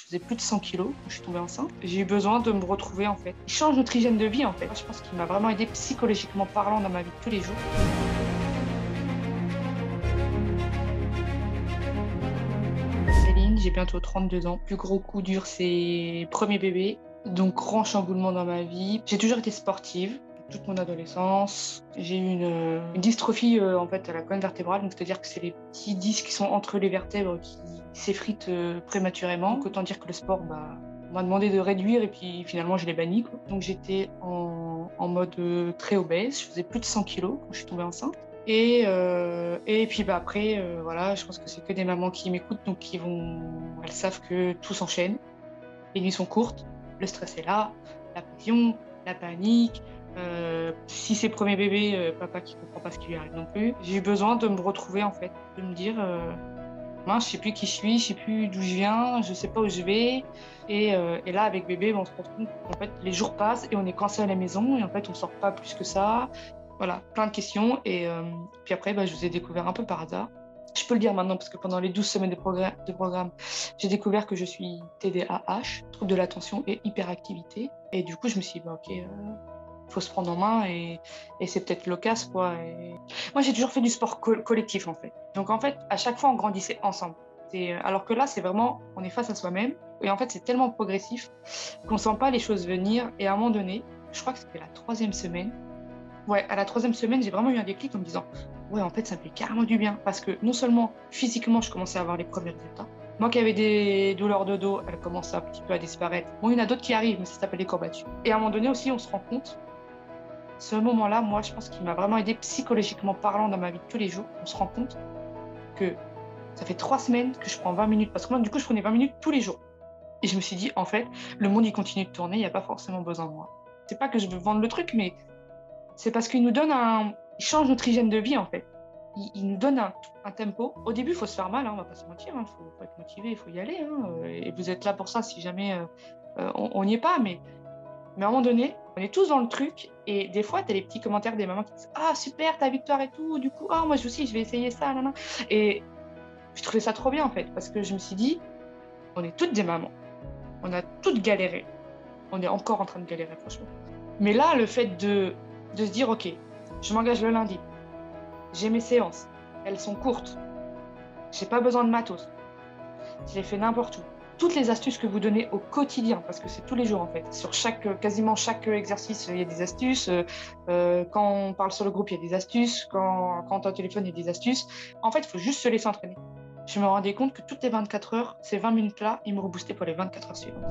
faisais plus de 100 kilos quand je suis tombée enceinte. J'ai eu besoin de me retrouver en fait. Il change notre hygiène de vie en fait. Je pense qu'il m'a vraiment aidé psychologiquement parlant dans ma vie de tous les jours. Céline, j'ai bientôt 32 ans. Plus gros coup dur, c'est premier bébé. Donc grand chamboulement dans ma vie. J'ai toujours été sportive. Toute mon adolescence, j'ai eu une dystrophie en fait à la colonne vertébrale, donc c'est-à-dire que c'est les petits disques qui sont entre les vertèbres qui s'effritent prématurément. Donc autant dire que le sport, on m'a demandé de réduire et puis finalement je l'ai banni, quoi. Donc j'étais en mode très obèse, je faisais plus de 100 kilos quand je suis tombée enceinte. Et puis après, voilà, je pense que c'est que des mamans qui m'écoutent, donc elles savent que tout s'enchaîne. Les nuits sont courtes, le stress est là, la pression, la panique. Si c'est premier bébé, papa qui comprend pas ce qui lui arrive non plus. J'ai eu besoin de me retrouver en fait, de me dire mince, je sais plus qui je suis, je sais plus d'où je viens, je sais pas où je vais. Et là avec bébé, on se rend compte qu'en fait les jours passent et on est coincé à la maison et en fait on sort pas plus que ça. Voilà, plein de questions et puis après je vous ai découvert un peu par hasard. Je peux le dire maintenant parce que pendant les 12 semaines de programme, j'ai découvert que je suis TDAH, trouble de l'attention et hyperactivité. Et du coup, je me suis dit, ok, faut se prendre en main et c'est peut-être l'occasion, quoi. Et... Moi, j'ai toujours fait du sport collectif, en fait. Donc, en fait, à chaque fois, on grandissait ensemble. Alors que là, c'est vraiment, on est face à soi-même. Et en fait, c'est tellement progressif qu'on sent pas les choses venir. Et à un moment donné, je crois que c'était la 3e semaine. Ouais, à la 3e semaine, j'ai vraiment eu un déclic en me disant ouais, en fait, ça me fait carrément du bien. Parce que non seulement physiquement, je commençais à avoir les premiers résultats. Moi qui avais des douleurs de dos, elles commencent un petit peu à disparaître. Bon, il y en a d'autres qui arrivent, mais ça s'appelle les courbatures. Et à un moment donné aussi, on se rend compte, ce moment-là, moi, je pense qu'il m'a vraiment aidé psychologiquement parlant dans ma vie de tous les jours. On se rend compte que ça fait 3 semaines que je prends 20 minutes. Parce que moi, du coup, je prenais 20 minutes tous les jours. Et je me suis dit, en fait, le monde, il continue de tourner, il n'y a pas forcément besoin de moi. C'est pas que je veux vendre le truc, mais c'est parce qu'il nous donne il change notre hygiène de vie, en fait. Il nous donne un tempo. Au début, il faut se faire mal, hein, on va pas se mentir. Il faut être motivé, il faut y aller. Et vous êtes là pour ça si jamais on n'y est pas. Mais à un moment donné, on est tous dans le truc. Et des fois, tu as les petits commentaires des mamans qui disent ah, super, ta victoire et tout. Du coup, ah, moi aussi, je vais essayer ça. Nan, nan. Et je trouvais ça trop bien, en fait. Parce que je me suis dit, on est toutes des mamans. On a toutes galéré. On est encore en train de galérer, franchement. Mais là, le fait de se dire, ok, je m'engage le lundi. J'ai mes séances, elles sont courtes. J'ai pas besoin de matos. Je les fais n'importe où. Toutes les astuces que vous donnez au quotidien, parce que c'est tous les jours en fait. Sur quasiment chaque exercice, il y a des astuces. Quand on parle sur le groupe, il y a des astuces. Quand on est au téléphone, il y a des astuces. En fait, il faut juste se laisser entraîner. Je me rendais compte que toutes les 24 heures, ces 20 minutes-là, ils me reboostaient pour les 24 heures suivantes.